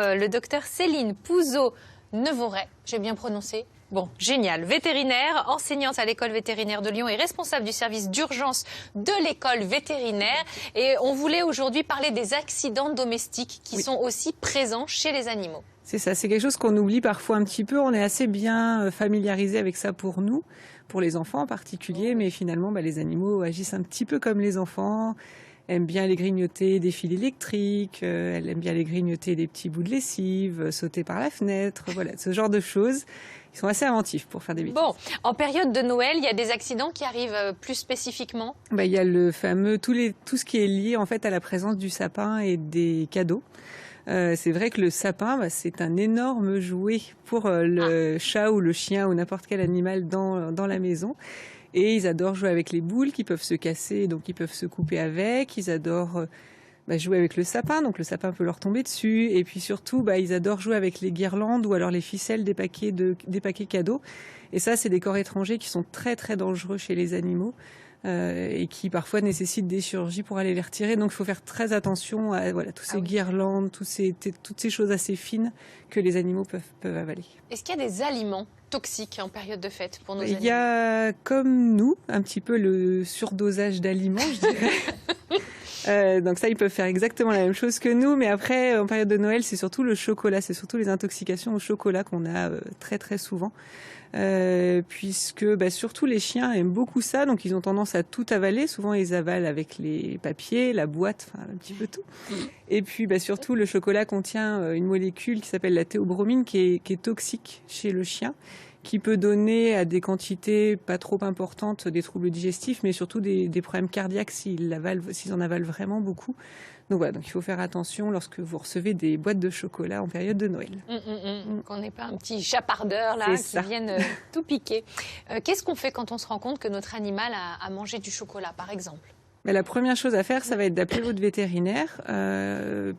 Le docteur Céline Pouzeau-Nevoret, j'ai bien prononcé? Bon, génial. Vétérinaire, enseignante à l'école vétérinaire de Lyon et responsable du service d'urgence de l'école vétérinaire. Et on voulait aujourd'hui parler des accidents domestiques qui sont aussi présents chez les animaux. C'est ça, c'est quelque chose qu'on oublie parfois un petit peu. On est assez bien familiarisé avec ça pour nous, pour les enfants en particulier, mais finalement, les animaux agissent un petit peu comme les enfants. Aiment bien aller grignoter des fils électriques, elle aime bien aller grignoter des petits bouts de lessive, sauter par la fenêtre, voilà, ce genre de choses. Ils sont assez inventifs pour faire des bêtises. Bon, en période de Noël, il y a des accidents qui arrivent plus spécifiquement? Il y a le fameux, tout ce qui est lié en fait à la présence du sapin et des cadeaux. C'est vrai que le sapin, c'est un énorme jouet pour le chat ou le chien ou n'importe quel animal dans la maison. Et ils adorent jouer avec les boules qui peuvent se casser, donc ils peuvent se couper avec. Ils adorent jouer avec le sapin, donc le sapin peut leur tomber dessus. Et puis surtout, ils adorent jouer avec les guirlandes ou alors les ficelles des paquets cadeaux. Et ça, c'est des corps étrangers qui sont très très dangereux chez les animaux. Et qui parfois nécessitent des chirurgies pour aller les retirer. Donc il faut faire très attention à tous ces guirlandes, toutes ces choses assez fines que les animaux peuvent avaler. Est-ce qu'il y a des aliments toxiques en période de fête pour nos animaux? Il y a, comme nous, un petit peu le surdosage d'aliments, je dirais. Donc ça, ils peuvent faire exactement la même chose que nous, mais après, en période de Noël, c'est surtout le chocolat, c'est surtout les intoxications au chocolat qu'on a très très souvent. Puisque surtout les chiens aiment beaucoup ça, donc ils ont tendance à tout avaler. Souvent ils avalent avec les papiers, la boîte, enfin un petit peu tout. Et puis surtout le chocolat contient une molécule qui s'appelle la théobromine qui est toxique chez le chien, qui peut donner à des quantités pas trop importantes des troubles digestifs, mais surtout des problèmes cardiaques s'ils en avalent vraiment beaucoup. Donc il faut faire attention lorsque vous recevez des boîtes de chocolat en période de Noël. Qu'on n'ait pas un petit chapardeur là qui vienne tout piquer. Qu'est-ce qu'on fait quand on se rend compte que notre animal a mangé du chocolat, par exemple? La première chose à faire, ça va être d'appeler votre vétérinaire,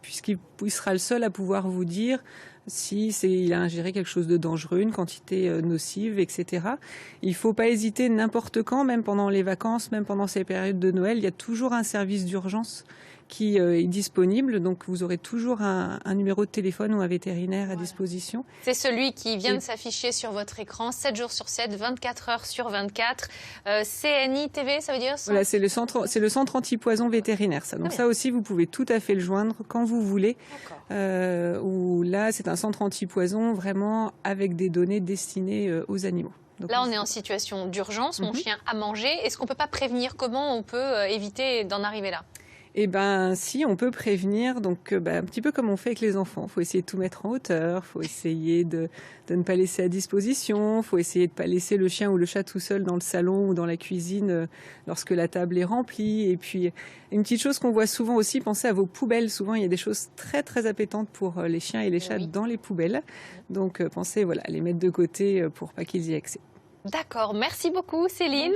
puisqu'il sera le seul à pouvoir vous dire il a ingéré quelque chose de dangereux, une quantité nocive, etc. Il ne faut pas hésiter n'importe quand, même pendant les vacances, même pendant ces périodes de Noël. Il y a toujours un service d'urgence qui est disponible, donc vous aurez toujours un numéro de téléphone ou un vétérinaire à disposition. C'est celui qui vient de s'afficher sur votre écran, 7 jours sur 7, 24 heures sur 24. CNI-TV, ça veut dire? Voilà, c'est le centre antipoison vétérinaire, ça. Donc ça aussi, vous pouvez tout à fait le joindre quand vous voulez. Où là, c'est un centre antipoison vraiment avec des données destinées aux animaux. Donc, là, on est en situation d'urgence, mon chien a mangé. Est-ce qu'on ne peut pas prévenir? Comment on peut éviter d'en arriver là? Eh bien, si, on peut prévenir, donc un petit peu comme on fait avec les enfants. Il faut essayer de tout mettre en hauteur, il faut essayer de ne pas laisser à disposition, il faut essayer de ne pas laisser le chien ou le chat tout seul dans le salon ou dans la cuisine lorsque la table est remplie. Et puis, une petite chose qu'on voit souvent aussi, pensez à vos poubelles. Souvent, il y a des choses très très appétantes pour les chiens et les chats dans les poubelles. Donc, pensez à les mettre de côté pour pas qu'ils y aient accès. D'accord, merci beaucoup Céline.